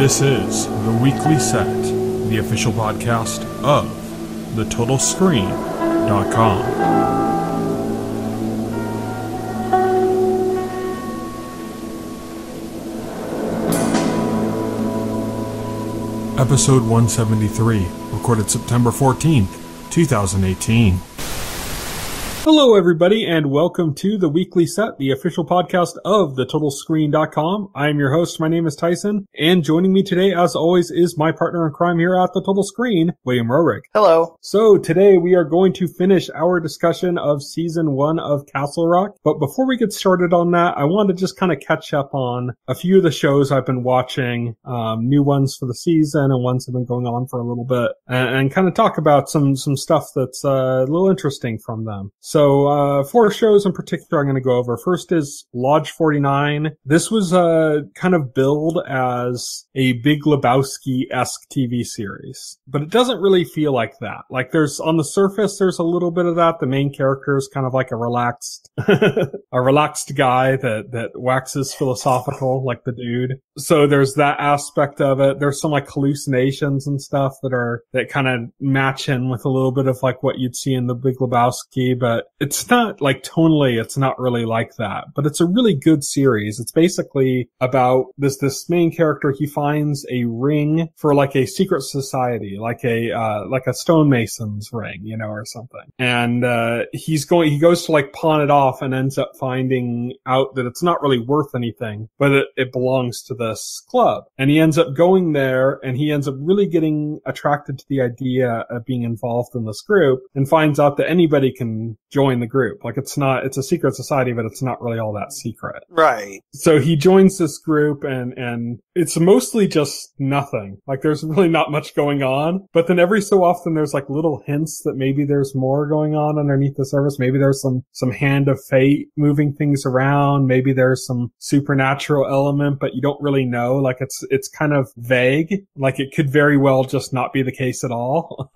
This is The Weekly Set, the official podcast of TheTotalScreen.com. Episode 173, recorded September 14th, 2018. Hello, everybody, and welcome to The Weekly Set, the official podcast of TheTotalScreen.com. I am your host. My name is Tyson, and joining me today, as always, is my partner in crime here at The Total Screen, William Rohrig. Hello. So today we are going to finish our discussion of Season 1 of Castle Rock. But before we get started on that, I wanted to just kind of catch up on a few of the shows I've been watching, new ones for the season and ones that have been going on for a little bit, and kind of talk about some stuff that's a little interesting from them. So, 4 shows in particular I'm going to go over. First is Lodge 49. This was, kind of billed as a Big Lebowski-esque TV series. But it doesn't really feel like that. Like on the surface, there's a little bit of that. The main character is kind of like a relaxed guy that waxes philosophical, like the dude. So there's that aspect of it. There's some like hallucinations and stuff that kind of match in with a little bit of like what you'd see in the Big Lebowski, but it's not like tonally, it's not really like that, but it's a really good series. It's basically about this main character. He finds a ring for like a secret society, like a stonemason's ring, or something. And, he goes to like pawn it off and ends up finding out that it's not really worth anything, but it belongs to this club. And he ends up going there and he ends up really getting attracted to the idea of being involved in this group and finds out that anybody can join the group. Like it's a secret society, but it's not really all that secret. Right. So he joins this group and it's mostly just nothing. Like there's really not much going on, but then every so often there's like little hints that maybe there's more going on underneath the surface. Maybe there's some hand of fate moving things around. Maybe there's some supernatural element, but you don't really know. Like it's kind of vague. Like it could very well just not be the case at all.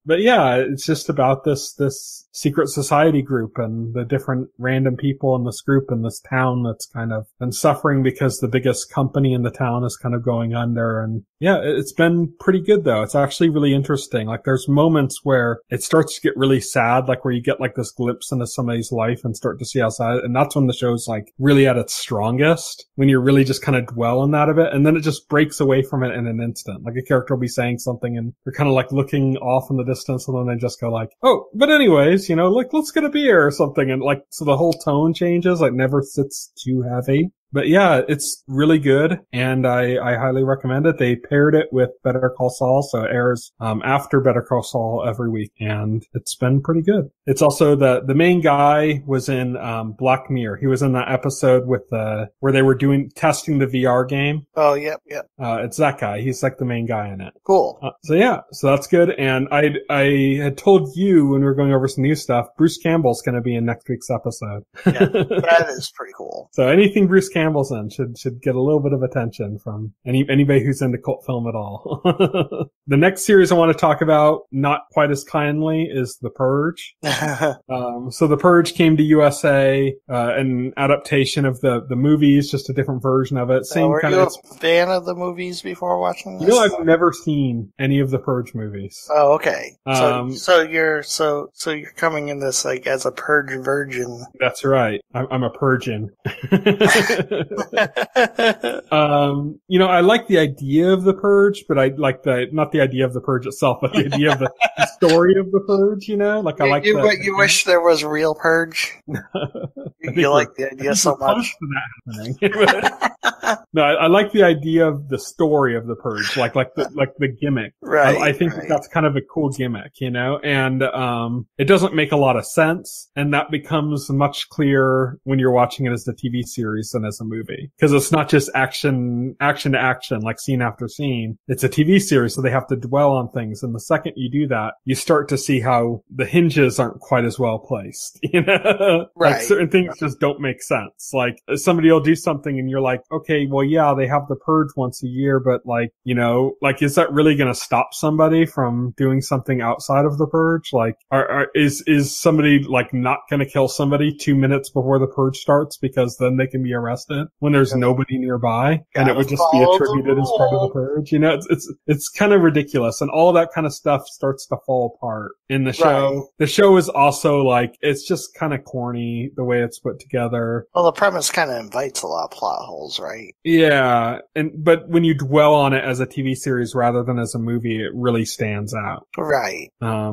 But yeah, it's just about this secret society group and the different random people in this group in this town that's kind of been suffering because the biggest company in the town is kind of going under. And yeah, it's been pretty good though. It's actually really interesting. Like there's moments where it starts to get really sad, like where you get like this glimpse into somebody's life and start to see how sad, and that's when the show's like really at its strongest, when you really just kind of dwell on that a bit, and then it just breaks away from it in an instant. Like a character will be saying something and you're kind of like looking off in the distance, and then they just go like, oh, but anyways, like let's get a beer or something, and like so the whole tone changes, like never sits too heavy. But yeah, it's really good, and I highly recommend it. They paired it with Better Call Saul, so it airs after Better Call Saul every week, and it's been pretty good. It's also the main guy was in Black Mirror. He was in that episode with where they were testing the VR game. Oh, yep. It's that guy. He's like the main guy in it. Cool. So that's good. And I had told you when we were going over some new stuff, Bruce Campbell's going to be in next week's episode. Yeah, that is pretty cool. So anything Bruce Campbell's in should get a little bit of attention from anybody who's into cult film at all. The next series I want to talk about, not quite as kindly, is The Purge. So The Purge came to USA, an adaptation of the movies, just a different version of it. Were you a fan of the movies before watching this? I've never seen any of the Purge movies. Oh, okay. So you're coming in this like as a Purge virgin. That's right. I'm a Purgeon. I like the idea of the Purge, but I like not the idea of the Purge itself, but the idea of the story of the Purge, like I like that. You wish there was real Purge? You like the idea so much? No, I like the idea of the story of the Purge, like the gimmick. Right. I think that's kind of a cool gimmick, and it doesn't make a lot of sense, and that becomes much clearer when you're watching it as a TV series than as a movie, because it's not just action to action, like scene after scene. It's a TV series, so they have to dwell on things, and the second you do that, you start to see how the hinges aren't quite as well placed, Right. Like certain things just don't make sense. Like somebody will do something and you're like, okay, okay, well, yeah, they have the purge once a year, but like, you know, like, is that really going to stop somebody from doing something outside of the purge? Like, is somebody like not going to kill somebody 2 minutes before the purge starts because then they can be arrested when there's nobody nearby and it would just be attributed as part of the purge? You know, it's kind of ridiculous, and all that kind of stuff starts to fall apart in the show. Right. The show is also like, it's just kind of corny the way it's put together. Well, the premise kind of invites a lot of plot holes, right? Yeah, but when you dwell on it as a TV series rather than as a movie, it really stands out. Right.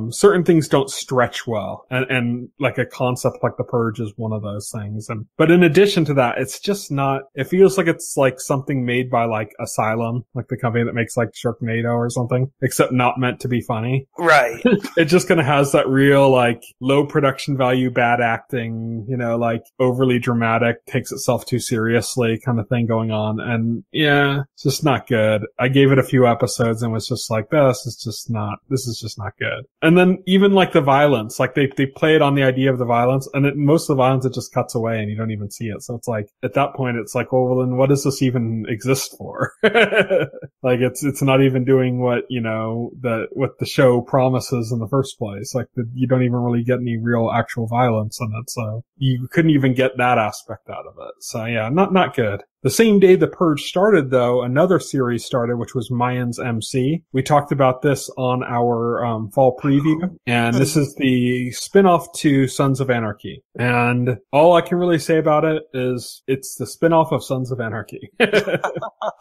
Certain things don't stretch well, and like a concept like the purge is one of those things. But in addition to that, it's just not. It feels like it's like something made by like Asylum, like the company that makes like Sharknado or something, except not meant to be funny. Right. It just kind of has that real like low production value, bad acting, you know, like overly dramatic, takes itself too seriously kind of thing going on. And yeah, it's just not good. I gave it a few episodes and was just like, this is just not good. And then even like the violence, like they play it on the idea of the violence, and most of the violence, it just cuts away and you don't even see it. So it's like, at that point, it's like, well, then what does this even exist for? Like it's not even doing what, you know, what the show promises in the first place. Like you don't even really get any real actual violence in it. So you couldn't even get that aspect out of it. So yeah, not good. The same day the Purge started, though, another series started, which was Mayans MC. We talked about this on our fall preview, and this is the spinoff to Sons of Anarchy. And all I can really say about it is it's the spinoff of Sons of Anarchy.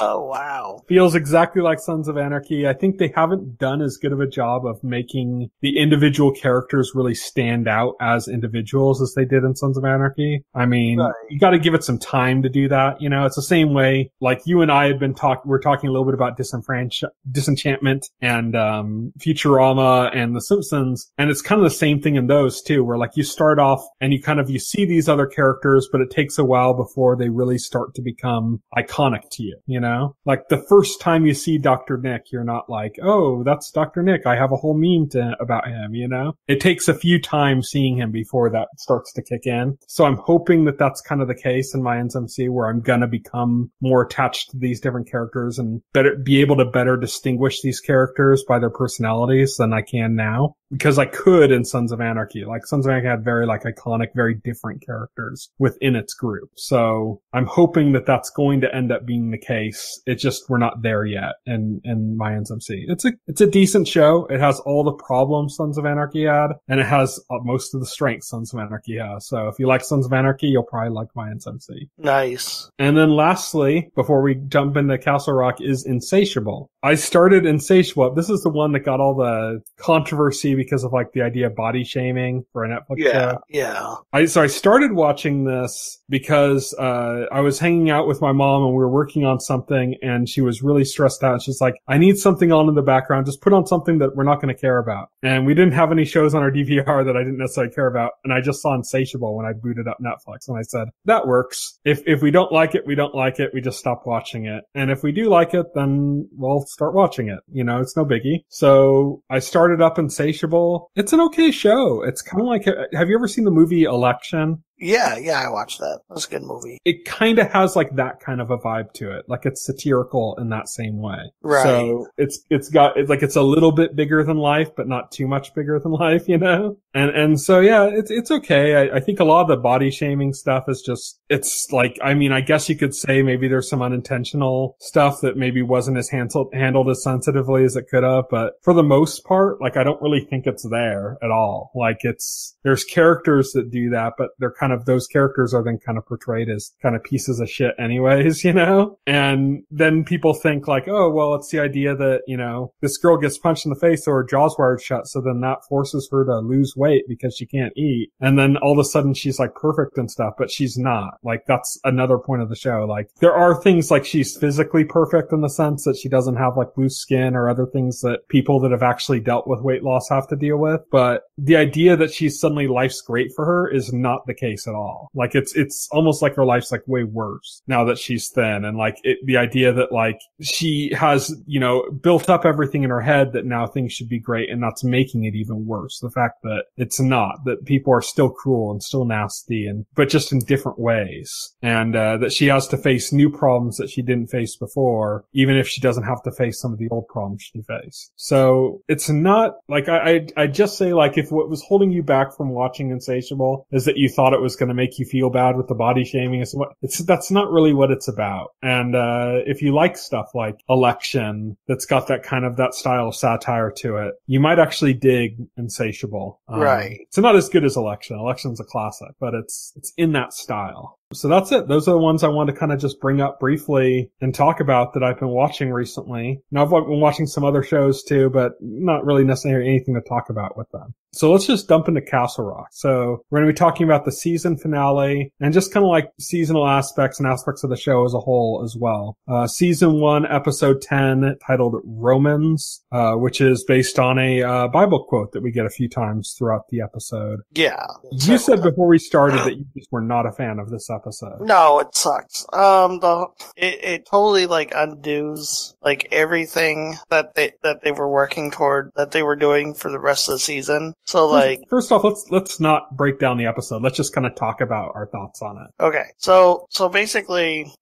Oh, wow. Feels exactly like Sons of Anarchy. I think they haven't done as good of a job of making the individual characters really stand out as individuals as they did in Sons of Anarchy. I mean, right. You got to give it some time to do that, you know. It's the same way, like you and I had been we're talking a little bit about Disenchantment and Futurama and The Simpsons, and it's kind of the same thing in those too, where like you start off and you see these other characters, but it takes a while before they really start to become iconic to you, you know? Like the first time you see Dr. Nick, you're not like, oh, that's Dr. Nick, I have a whole meme about him, you know? It takes a few times seeing him before that starts to kick in. So I'm hoping that that's kind of the case in Mayans MC, where I'm gonna become more attached to these different characters and be able to better distinguish these characters by their personalities than I can now. Because I could in Sons of Anarchy. Like, Sons of Anarchy had very, like, iconic, very different characters within its group. So I'm hoping that that's going to end up being the case. It's just, we're not there yet in Mayans MC. It's a decent show. It has all the problems Sons of Anarchy had, and it has most of the strengths Sons of Anarchy has. So if you like Sons of Anarchy, you'll probably like Mayans MC. Nice. And then lastly, before we jump into Castle Rock, is Insatiable. I started Insatiable. This is the one that got all the controversy because of like the idea of body shaming for a Netflix show. Yeah. So I started watching this because I was hanging out with my mom and we were working on something, and she was really stressed out. She's like, I need something on in the background. Just put on something that we're not going to care about. And we didn't have any shows on our DVR that I didn't necessarily care about. And I just saw Insatiable when I booted up Netflix, and I said, that works. If we don't like it, we don't like it. We just stop watching it. And if we do like it, then we'll start watching it. You know, it's no biggie. So I started up Insatiable. It's an okay show. It's kind of like, have you ever seen the movie Election? Yeah, I watched that. It was a good movie. It kind of has like that kind of a vibe to it. Like it's satirical in that same way. Right. So it's a little bit bigger than life, but not too much bigger than life, you know? And so yeah, it's okay. I think a lot of the body shaming stuff is just, it's like, I mean, I guess you could say maybe there's some unintentional stuff that maybe wasn't as handled as sensitively as it could have, but for the most part, like I don't really think it's there at all. Like there's characters that do that, but they're those characters are then kind of portrayed as kind of pieces of shit anyways, you know? And then people think like, oh, well, it's the idea that, you know, this girl gets punched in the face or her jaw's wired shut, so then that forces her to lose weight because she can't eat. And then all of a sudden she's like perfect and stuff, but she's not. Like that's another point of the show. Like there are things like she's physically perfect in the sense that she doesn't have like loose skin or other things that people that have actually dealt with weight loss have to deal with. But the idea that she's suddenly life's great for her is not the case face at all. Like, it's almost like her life's like way worse now that she's thin. And like, the idea that like she has, built up everything in her head that now things should be great, and that's making it even worse. The fact that it's not, that people are still cruel and still nasty, but just in different ways. And, that she has to face new problems that she didn't face before, even if she doesn't have to face some of the old problems she faced. So it's not like, I just say, like, if what was holding you back from watching Insatiable is that you thought it was going to make you feel bad with the body shaming, that's not really what it's about. And, if you like stuff like Election, that's got that style of satire to it, you might actually dig Insatiable. Right. It's not as good as Election. Election's a classic, but it's in that style. So that's it. Those are the ones I want to kind of just bring up briefly and talk about that I've been watching recently. Now, I've been watching some other shows too, but not really necessarily anything to talk about with them. So let's just dump into Castle Rock. So we're going to be talking about the season finale and just kind of like seasonal aspects and aspects of the show as a whole as well. Season 1, episode 10, titled Romans, which is based on a Bible quote that we get a few times throughout the episode. Yeah. You said before we started that you just were not a fan of this episode. No, it sucks. It totally like undoes like everything that they were working toward, that they were doing for the rest of the season. So like, first off, let's not break down the episode. Let's just kind of talk about our thoughts on it. Okay. So basically,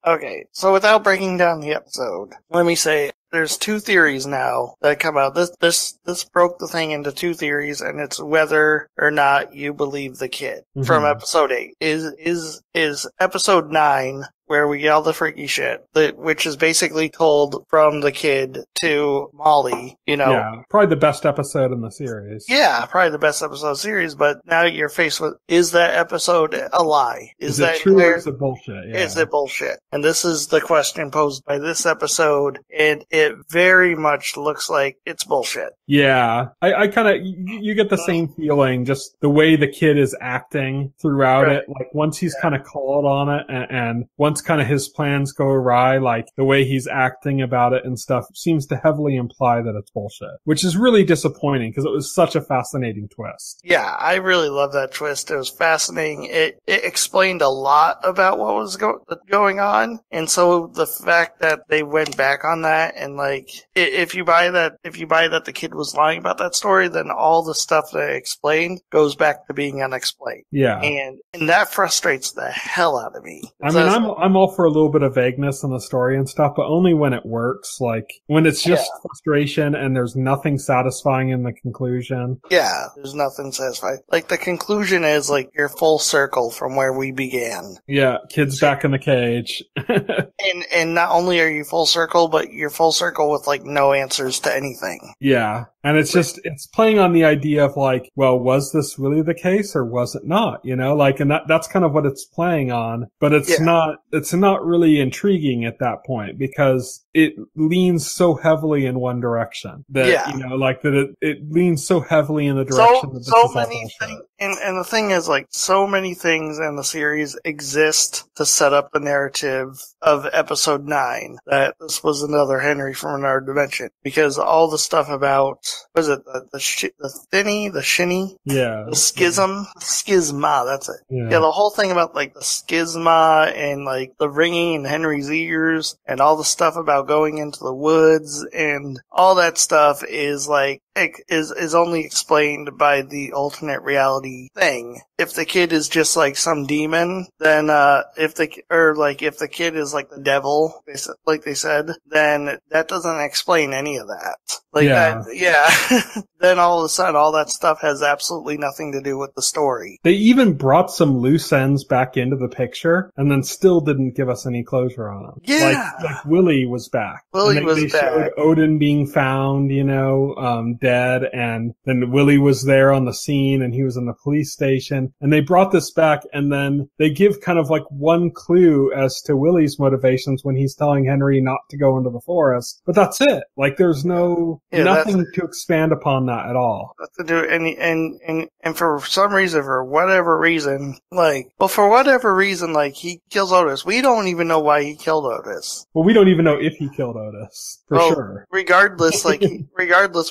so without breaking down the episode, let me say there's two theories now that come out. This broke the thing into two theories, and it's whether or not you believe the kid from episode 8. Is episode 9, where we get all the freaky shit, which is basically told from the kid to Molly, Yeah, probably the best episode in the series. Yeah, probably the best episode of the series, but now you're faced with, is that episode a lie? Is it true or is it bullshit? Yeah. Is it bullshit? And this is the question posed by this episode, and it very much looks like it's bullshit. Yeah, I kind of, you get the same feeling, just the way the kid is acting throughout it. Like, once he's kind of called on it, and once kind of his plans go awry, like, the way he's acting about it and stuff seems to heavily imply that it's bullshit, which is really disappointing because it was such a fascinating twist. Yeah, I really love that twist. It was fascinating. It explained a lot about what was going on, and so the fact that they went back on that, and like, if you buy that the kid was lying about that story, then all the stuff that I explained goes back to being unexplained. Yeah. And that frustrates the hell out of me. I mean, I'm all for a little bit of vagueness in the story and stuff, but only when it works. Like, when it's just frustration and there's nothing satisfying in the conclusion. Yeah, there's nothing satisfying. Like, the conclusion is, like, you're full circle from where we began. Yeah, kid's back in the cage. and not only are you full circle, but you're full circle with, like, no answers to anything. Yeah. And it's just, it's playing on the idea of like, well, was this really the case or was it not? Like, and that's kind of what it's playing on, but it's not really intriguing at that point because it leans so heavily in one direction that, like that it leans so heavily in the direction that this so is many things. And the thing is, like, so many things in the series exist to set up the narrative of episode 9 that this was another Henry from another dimension, because all the stuff about, was it the shinny, the schisma, that's it. Yeah, the whole thing about like the schisma and like the ringing in Henry's ears and all the stuff about going into the woods and all that stuff is like, is only explained by the alternate reality thing. If the kid is just like some demon, then if the kid is like the devil, like they said, then that doesn't explain any of that. Then all of a sudden, all that stuff has absolutely nothing to do with the story. They even brought some loose ends back into the picture, and then still didn't give us any closure on them. Yeah, like Willie was back. They showed Odin being found, dead, and then Willie was there on the scene, and he was in the police station, and they brought this back, and then they give kind of like one clue as to Willie's motivations when he's telling Henry not to go into the forest, but that's it. Like, there's nothing to expand upon that at all. To do and for some reason, for whatever reason, he kills Otis. We don't even know why he killed Otis. Well, we don't even know if he killed Otis for sure. Regardless,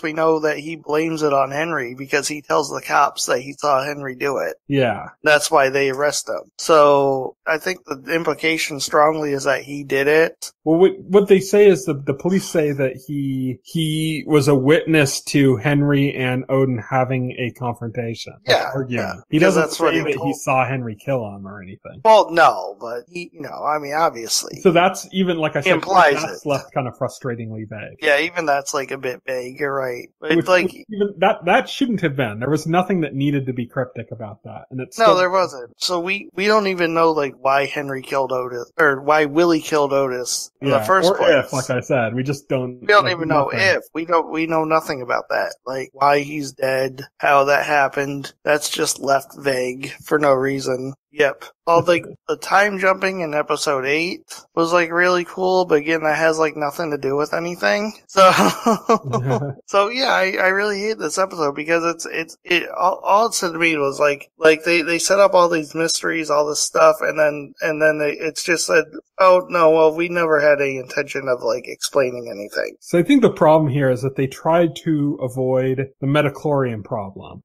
we know that he blames it on Henry because he tells the cops that he saw Henry do it. Yeah. That's why they arrest him. So I think the implication strongly is that he did it. Well, what they say is the police say that he was a witness to Henry and Odin having a confrontation. Yeah. He doesn't say that he saw Henry kill him or anything. Well, no, but he, I mean, obviously. So that's even, like I said, implies that's left kind of frustratingly vague. Yeah, even that's like a bit vague. You're right. But even that shouldn't have been. There was nothing that needed to be cryptic about that, and it's no, there wasn't. So we don't even know like why Henry killed Otis or why Willie killed Otis in the first place. If, like I said, we just don't. We don't even know if we know nothing about that. Like why he's dead, how that happened. That's just left vague for no reason. Yep. All the time jumping in episode 8 was like really cool, but again, that has like nothing to do with anything. So, so yeah, I really hate this episode because all it said to me was like they set up all these mysteries, all this stuff, and then it's just said, oh no, well we never had any intention of like explaining anything. So I think the problem here is that they tried to avoid the metachlorian problem,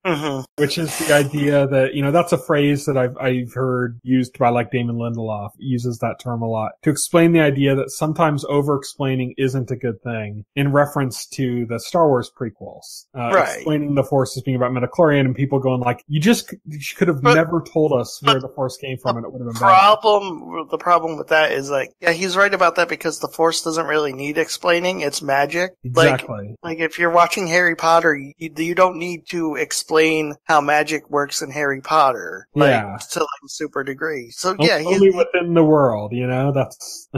which is the idea that, that's a phrase that I've heard used by like Damon Lindelof, uses that term a lot to explain the idea that sometimes over-explaining isn't a good thing in reference to the Star Wars prequels. Right. Explaining the Force as being about metachlorian and people going like, you could have never told us where the Force came from and it would have been better. The problem with that is like, yeah, he's right about that because the Force doesn't really need explaining. It's magic. Exactly. Like if you're watching Harry Potter, you don't need to explain how magic works in Harry Potter. To like a super degree. So yeah, only within the world, that's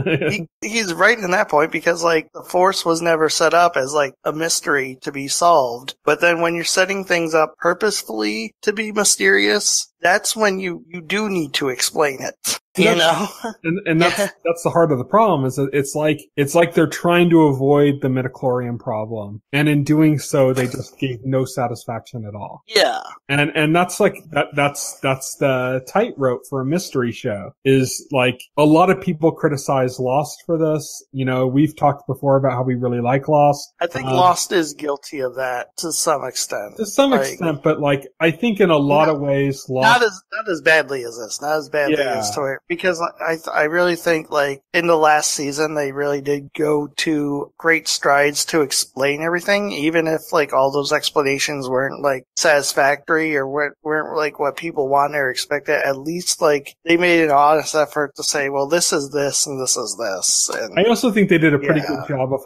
he's right in that point because like the Force was never set up as like a mystery to be solved. But then when you're setting things up purposefully to be mysterious, that's when you do need to explain it. And that's the heart of the problem is that it's like they're trying to avoid the midichlorian problem. And in doing so, they just gave no satisfaction at all. Yeah. And that's like, that's the tightrope for a mystery show is like a lot of people criticize Lost for this. We've talked before about how we really like Lost. I think Lost is guilty of that to some extent. To some extent, but like, I think in a lot of ways, Lost. Not as badly as this. Not as badly as Toy. Because I really think like in the last season they really did go to great strides to explain everything, even if like all those explanations weren't like satisfactory or weren't like what people wanted or expected. At least like they made an honest effort to say, well, this is this and this is this. And I also think they did a pretty good job of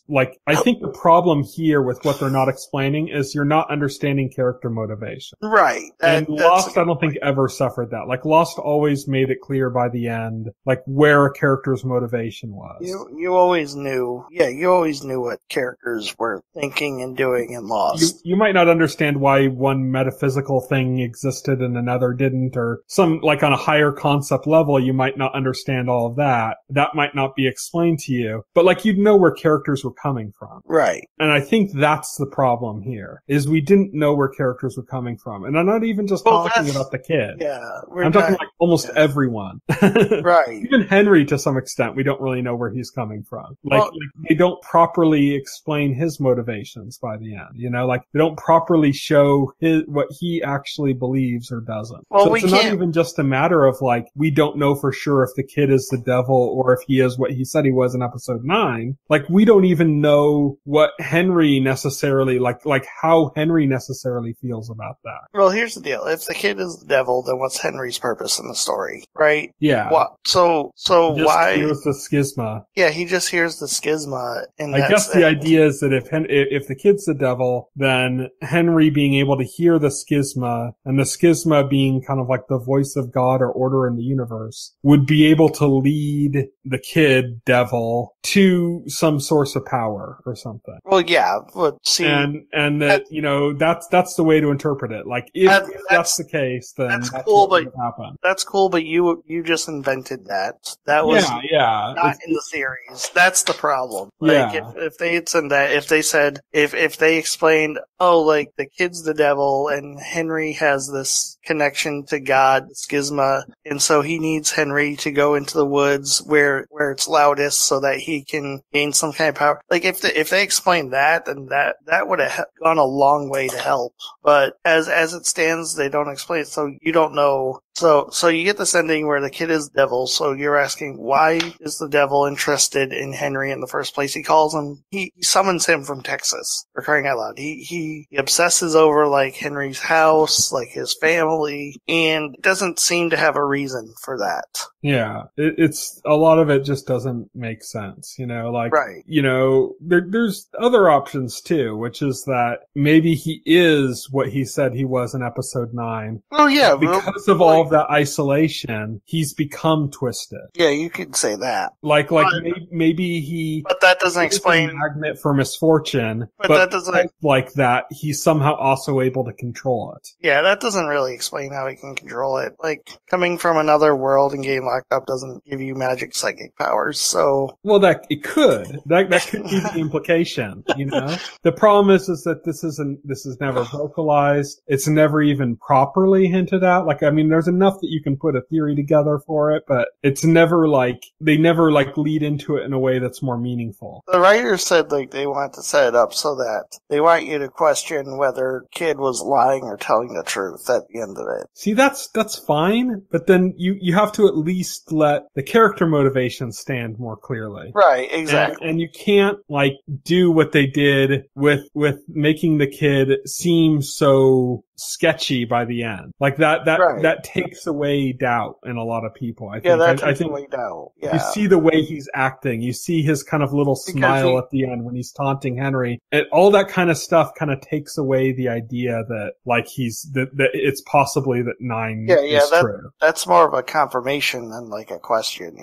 like I think the problem here with what they're not explaining is you're not understanding character motivation. Right. And Lost, I don't think ever suffered that. Like Lost always made it clear by the end, like where a character's motivation was. You always knew. Yeah, you always knew what characters were thinking and doing in Lost. You might not understand why one metaphysical thing existed and another didn't, or some, like on a higher concept level, you might not understand all of that. That might not be explained to you, but like you'd know where characters were coming from. Right. And I think that's the problem here, is we didn't know where characters were coming from. And I'm not even just talking about the kid. Yeah. I'm talking like almost everyone. Right. Even Henry, to some extent, we don't really know where he's coming from. Like they don't properly explain his motivations by the end. Like they don't properly show what he actually believes or doesn't. Well, so it's not even just a matter of like, we don't know for sure if the kid is the devil or if he is what he said he was in episode 9. Like we don't even know what Henry necessarily, like how Henry necessarily feels about that. Well, here's the deal. If the kid is the devil, then what's Henry's purpose in the story? Right? Yeah. What? So why? He hears the schisma. Yeah, he just hears the schisma. And I guess the idea is that if the kid's the devil, then Henry being able to hear the schisma, and the schisma being kind of like the voice of God or order in the universe, would be able to lead the kid devil to some source of power or something. Well, yeah, but see, and that that's the way to interpret it. Like if that's the case. place, then that's cool, what would happen. That's cool, but you just invented that. That was not in the series. That's the problem. Like, if they had said that, if they said, if they explained, oh, like, the kid's the devil, and Henry has this connection to God, schisma, and so he needs Henry to go into the woods where it's loudest so that he can gain some kind of power. Like, if they explained that, then that would have gone a long way to help. But as it stands, they don't explain it, so you don't know. So you get this ending where the kid is the devil, so you're asking, why is the devil interested in Henry in the first place? He calls him, he summons him from Texas, for crying out loud. He obsesses over, like, Henry's house, like, his family, and doesn't seem to have a reason for that. Yeah, it's a lot of it just doesn't make sense, like, right. There's other options too, which is that maybe he is what he said he was in episode 9. Oh yeah. Because of all of that isolation, he's become twisted. Yeah, you could say that. Like maybe he. But that doesn't explain. A magnet for misfortune. But that doesn't. Like that, he's somehow also able to control it. Yeah, that doesn't really explain how he can control it. Like, coming from another world and getting locked up doesn't give you magic psychic powers, so. Well, that it could. That could be the implication, The problem is that this is never vocalized. It's never even properly hinted at. Like, I mean, there's enough that you can put a theory together for it, but it's never they never lead into it in a way that's more meaningful. The writers said, they want to set it up so that they want you to question whether Kid was lying or telling the truth at the end of it. See, that's fine, but then you have to at least let the character motivation stand more clearly. Right, exactly. And you can't, do what they did with making the kid seem so sketchy by the end. Like that takes away doubt in a lot of people. I think. Yeah, that takes away doubt. Yeah. You see the way he's acting. You see his kind of little smile at the end when he's taunting Henry. And all that kind of stuff kind of takes away the idea that that it's possibly that 9 is true. That's more of a confirmation than a question,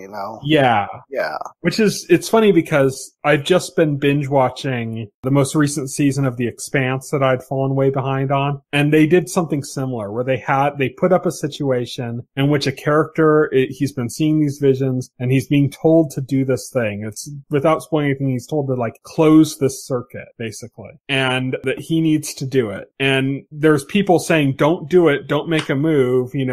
Yeah. Yeah. Which is, it's funny because I've just been binge watching the most recent season of The Expanse that I'd fallen way behind on. And they did something similar where they put up a situation in which a character, he's been seeing these visions and he's being told to do this thing. It's without spoiling anything, he's told to close this circuit basically, and that he needs to do it. And there's people saying, don't do it. Don't make a move. We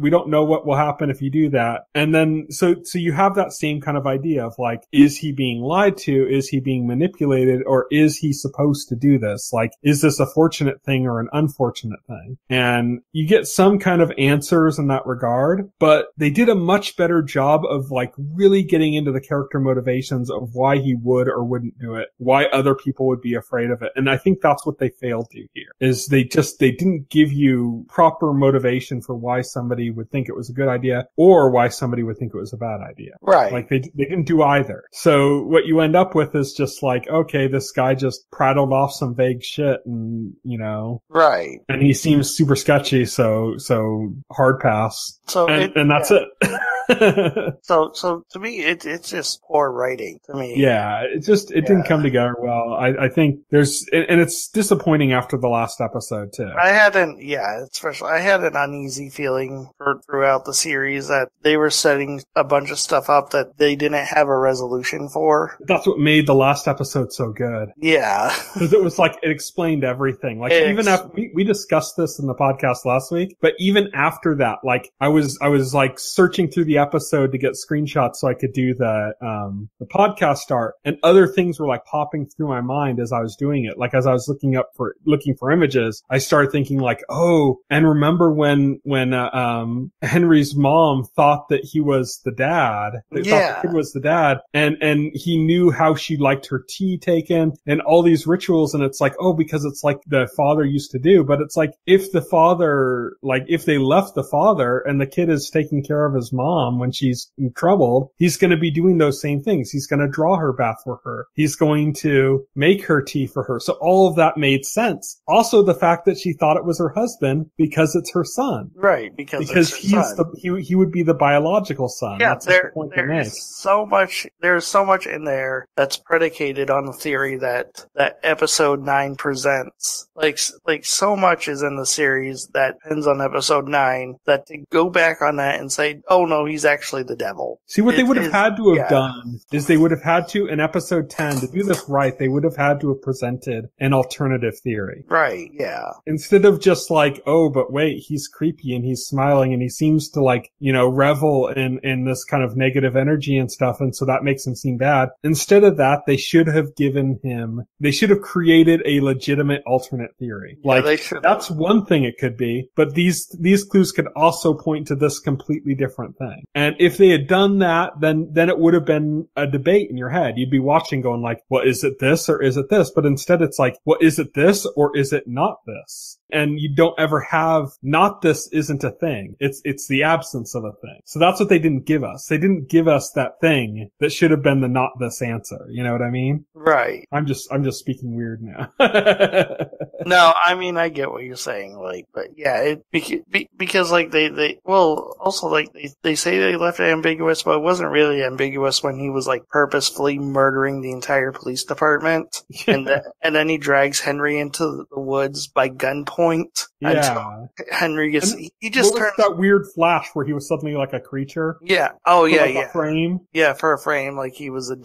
don't know what will happen if you do that. And then, so you have that same kind of idea of is he being lied to? Is he being manipulated? Or is he supposed to do this? Is this a fortunate thing or an unfortunate thing? And you get some kind of answers in that regard, but they did a much better job of really getting into the character motivations of why he would or wouldn't do it, why other people would be afraid of it. And I think that's what they failed to here, is they didn't give you proper motivation for why somebody would think it was a good idea or why somebody would think it was a bad idea. Right. They didn't do either. So what you end up with is just okay, this guy just prattled off some vague shit and, Right. And he seems super sketchy, so hard pass. And that's it. So to me, it's just poor writing to me. Yeah, it didn't come together well. I think and it's disappointing after the last episode too. I had an uneasy feeling throughout the series that they were setting a bunch of stuff up that they didn't have a resolution for. That's what made the last episode so good. Yeah. Because it was it explained everything. Even after we discussed this in the podcast last week, but even after that, I was searching through the episode to get screenshots so I could do the podcast art, and other things were popping through my mind as I was doing it. As I was looking for images, I started thinking oh, and remember when Henry's mom thought that he was the dad, thought the kid was the dad, and he knew how she liked her tea taken and all these rituals, and it's because it's the father used to do, but it's if the father, if they left the father and the kid is taking care of his mom, mom when she's in trouble, he's going to be doing those same things. He's going to draw her bath for her. He's going to make her tea for her. So all of that made sense. Also, the fact that she thought it was her husband because it's her son. Right, because he's he would be the biological son. Yeah, that's the point they make. There's so much in there that's predicated on the theory that episode 9 presents. Like so much is in the series that depends on episode 9, that to go back on that and say, oh no, he's actually the devil. See, what they would have had to have done is they would have had to, in episode 10, to do this right, they would have had to have presented an alternative theory. Right, yeah. Instead of just like, oh, but wait, he's creepy and he's smiling and he seems to like, revel in this kind of negative energy and stuff, and so that makes him seem bad. Instead of that, they should have created a legitimate alternate theory. Yeah, like, that's one thing it could be, but these clues could also point to this completely different thing. And if they had done that, then it would have been a debate in your head. You'd be watching going like, well, is it this or is it this? But instead it's like, well, is it this or is it not this? And you don't ever have not this isn't a thing. It's the absence of a thing. So that's what they didn't give us. They didn't give us that thing that should have been the not this answer. You know what I mean? Right. I'm just speaking weird now. No, I mean, I get what you're saying, like, but yeah, because like they say they left it ambiguous, but it wasn't really ambiguous when he was like purposefully murdering the entire police department, and then he drags Henry into the woods by gunpoint. Yeah. Henry gets, he just turns that weird flash where he was suddenly like a creature. Yeah. Oh yeah, like yeah. A frame. Yeah, for a frame, like he was a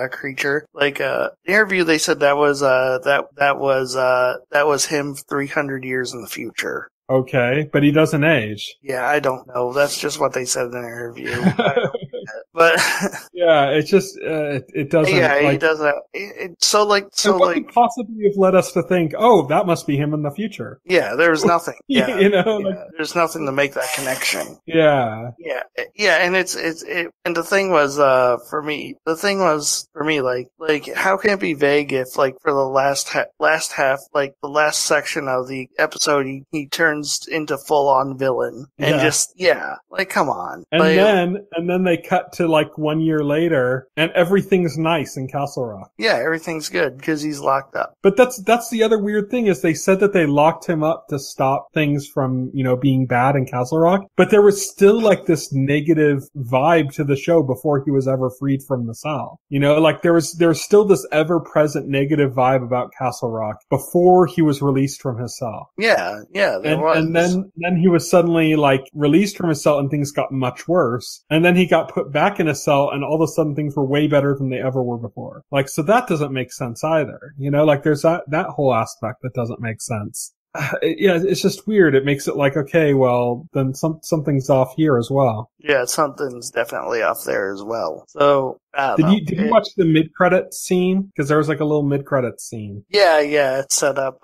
creature. Like the interview, they said that was him 300 years in the future. Okay, but he doesn't age. Yeah, I don't know. That's just what they said in the interview. But yeah, it's just it doesn't. Yeah, like, he doesn't. What could possibly have led us to think, oh, that must be him in the future? Yeah, there's nothing. Yeah, there's nothing to make that connection. Yeah, and and the thing was for me, like how can it be vague if like for the last half, like the last section of the episode, he turns into full on villain and like come on. And then they cut to like 1 year later and everything's nice in Castle Rock. Yeah, everything's good because he's locked up. But that's the other weird thing is they said that they locked him up to stop things from, being bad in Castle Rock. But there was still like this negative vibe to the show before he was ever freed from the cell. Like there was still this ever present negative vibe about Castle Rock before he was released from his cell. Yeah, and then he was suddenly like released from his cell and things got much worse. And then he got put back in a cell and all of a sudden things were way better than they ever were before. Like, so that doesn't make sense either. Like there's that whole aspect that doesn't make sense. It's just weird. It makes it like, okay, well, then something's off here as well. Yeah, something's definitely off there as well. So, Did you watch the mid-credits scene? Because there was like a little mid-credits scene. Yeah, it set up,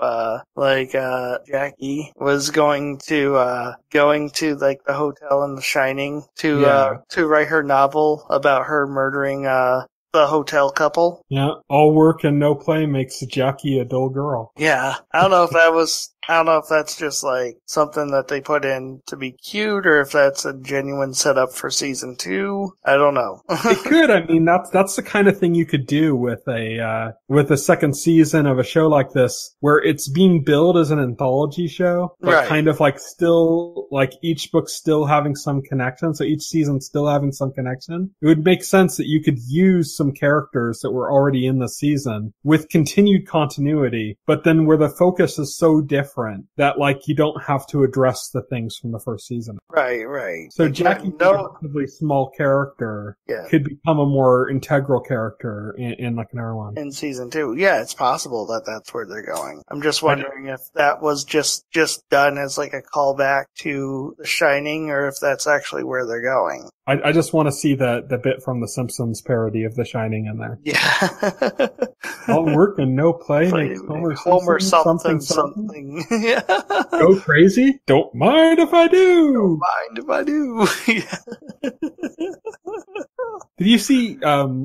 Jackie was going to like the hotel in The Shining to write her novel about her murdering, the hotel couple. Yeah, all work and no play makes Jackie a dull girl. Yeah, I don't know if that's just like something that they put in to be cute or if that's a genuine setup for season 2. I don't know. It could. I mean, that's the kind of thing you could do with a second season of a show like this where it's being billed as an anthology show, but kind of like still like each book still having some connection. So each season still having some connection. It would make sense that you could use some characters that were already in the season with continued continuity, but then where the focus is so different that like you don't have to address the things from the first season. Right. So like, Jackie, a relatively small character, could become a more integral character in like another one. In season 2. Yeah, it's possible that that's where they're going. I'm just wondering if that was just done as like a callback to The Shining or if that's actually where they're going. I just want to see the bit from the Simpsons parody of The Shining in there. Yeah. All work and no play makes Homer something. Yeah. Go crazy? Don't mind if I do. Don't mind if I do. Yeah. Did you see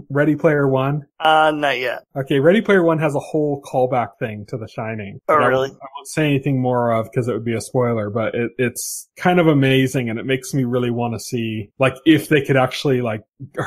Ready Player One? Not yet. Okay, Ready Player One has a whole callback thing to The Shining. Oh, really? I won't say anything more of because it would be a spoiler, but it's kind of amazing, and it makes me really want to see, like, if they could actually, like,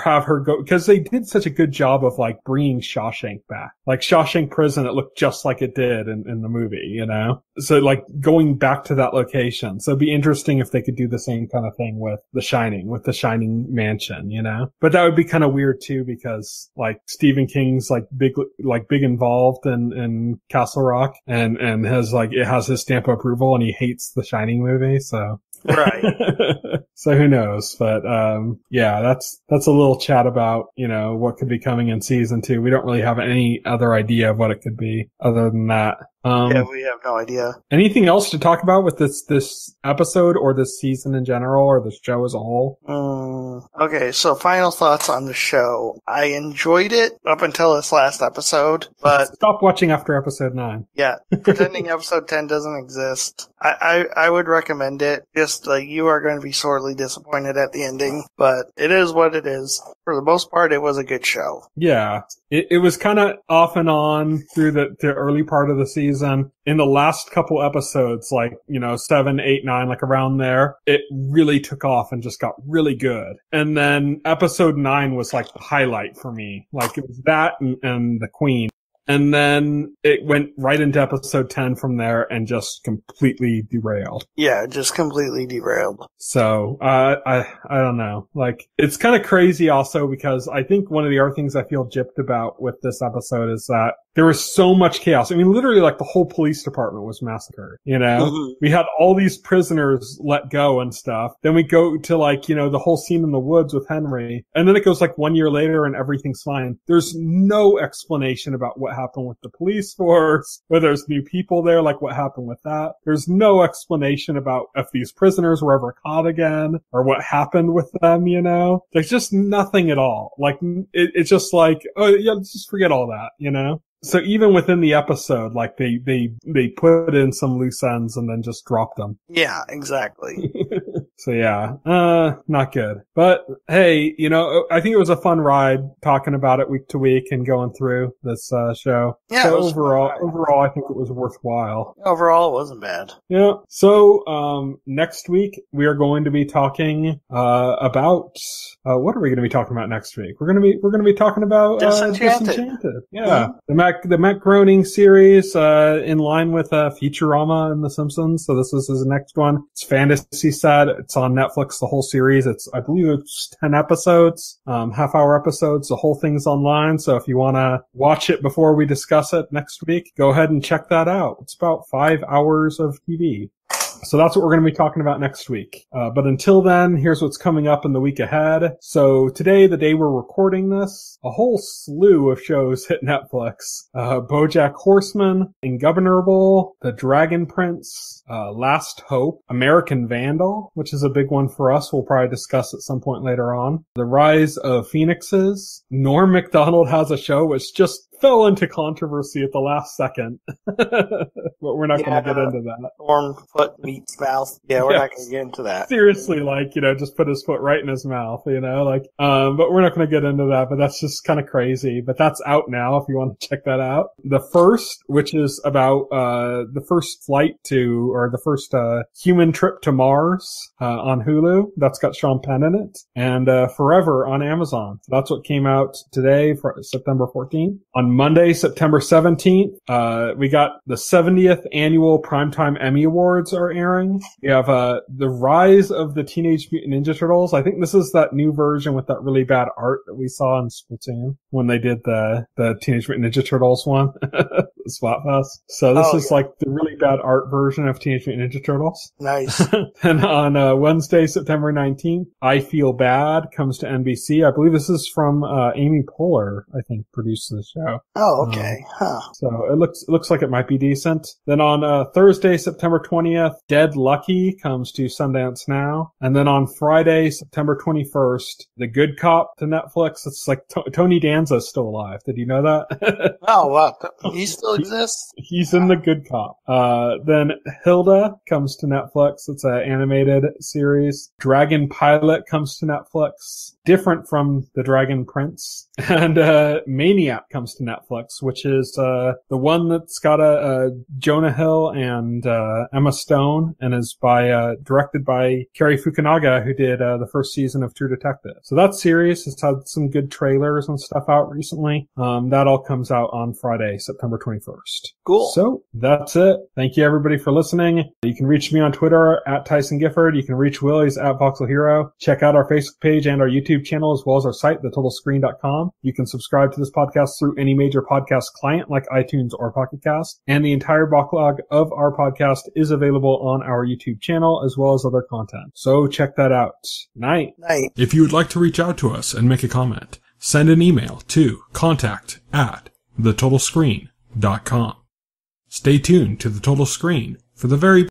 have her go, because they did such a good job of, like, bringing Shawshank back. Like, Shawshank Prison, it looked just like it did in the movie, you know? So, like, going back to that location. So it'd be interesting if they could do the same kind of thing with The Shining Mansion, you know? But that would be kind of weird, too, because, like, Stephen King's, like, big involved in Castle Rock, and has, like, it has his stamp of approval, and he hates the Shining movie, so. Right. So who knows? But, yeah, that's a little chat about, you know, what could be coming in season 2. We don't really have any other idea of what it could be other than that. Yeah, we have no idea. Anything else to talk about with this episode or this season in general or the show as a whole? Okay, so final thoughts on the show. I enjoyed it up until this last episode, but... Stop watching after episode 9. Yeah, pretending episode 10 doesn't exist. I would recommend it. Just, like, you are going to be sorely disappointed at the ending, but it is what it is. For the most part, it was a good show. Yeah. It was kind of off and on through the early part of the season. In the last couple episodes, like, you know, 7, 8, 9, like around there, it really took off and just got really good. And then episode 9 was like the highlight for me. Like, it was that and the Queen. And then it went right into episode 10 from there and just completely derailed. Yeah, just completely derailed. So, I don't know. Like, it's kind of crazy also because I think one of the other things I feel gypped about with this episode is that there was so much chaos. I mean, literally, like, the whole police department was massacred, you know? Mm-hmm. We had all these prisoners let go and stuff. Then we go to, like, you know, the whole scene in the woods with Henry. And then it goes, like, 1 year later and everything's fine. There's no explanation about what happened with the police force, whether there's new people there, like what happened with that. There's no explanation about if these prisoners were ever caught again or what happened with them, you know? There's just nothing at all. Like, it's just like, oh, yeah, let's just forget all that, you know? So even within the episode, like they put in some loose ends and then just dropped them. Yeah, exactly. So yeah, not good. But hey, you know, I think it was a fun ride talking about it week to week and going through this show. Yeah. So overall, I think it was worthwhile. Overall, it wasn't bad. Yeah. So next week we are going to be talking about what are we going to be talking about next week? We're going to be talking about Disenchanted. Yeah. Mm-hmm. The Matt Groening series, in line with Futurama and The Simpsons. So this is his next one. It's fantasy set. It's on Netflix, the whole series. I believe it's 10 episodes, half-hour episodes. The whole thing's online. So if you want to watch it before we discuss it next week, go ahead and check that out. It's about 5 hours of TV. So that's what we're going to be talking about next week. But until then, here's what's coming up in the week ahead. So today, the day we're recording this, a whole slew of shows hit Netflix. BoJack Horseman, Ingovernable, The Dragon Prince, Last Hope, American Vandal, which is a big one for us. We'll probably discuss at some point later on. The Rise of Phoenixes. Norm Macdonald has a show which just fell into controversy at the last second. But we're not going to get into that. Norm foot meets mouth. Yeah, we're not going to get into that. Seriously, like, you know, just put his foot right in his mouth, you know, like, but we're not going to get into that, but that's just kind of crazy. But that's out now if you want to check that out. The First, which is about, the first flight to, or the first, human trip to Mars, on Hulu. That's got Sean Penn in it. And, Forever on Amazon. So that's what came out today for September 14th. On Monday, September 17th, we got the 70th annual Primetime Emmy Awards are airing. We have, The Rise of the Teenage Mutant Ninja Turtles. I think this is that new version with that really bad art that we saw in Splatoon when they did the Teenage Mutant Ninja Turtles one. Splatfest. So this is like the really bad art version of Teenage Mutant Ninja Turtles. Nice. And on Wednesday, September 19th, I Feel Bad comes to NBC. I believe this is from Amy Poehler, I think, produced the show. show. Oh, okay. So it looks like it might be decent. Then on Thursday, September 20th, Dead Lucky comes to Sundance Now. And then on Friday, September 21st, The Good Cop to Netflix. It's like Tony Danza's still alive. Did you know that? Oh, wow. He still exists? He's in The Good Cop. Then Hilda comes to Netflix. It's an animated series. Dragon Pilot comes to Netflix. Different from The Dragon Prince. And Maniac comes to Netflix, which is the one that's got Jonah Hill and Emma Stone, and is directed by Cary Fukunaga, who did the first season of True Detective. So that series has had some good trailers and stuff out recently. That all comes out on Friday, September 21st. Cool. So that's it. Thank you everybody for listening. You can reach me on Twitter at Tyson Gifford. You can reach Willie's at Voxel Hero. Check out our Facebook page and our YouTube channel, as well as our site, thetotalscreen.com. You can subscribe to this podcast through any major podcast client like iTunes or Pocket Cast. And the entire backlog of our podcast is available on our YouTube channel, as well as other content. So check that out. Night. If you would like to reach out to us and make a comment, send an email to contact@thetotalscreen.com. Stay tuned to The Total Screen for the very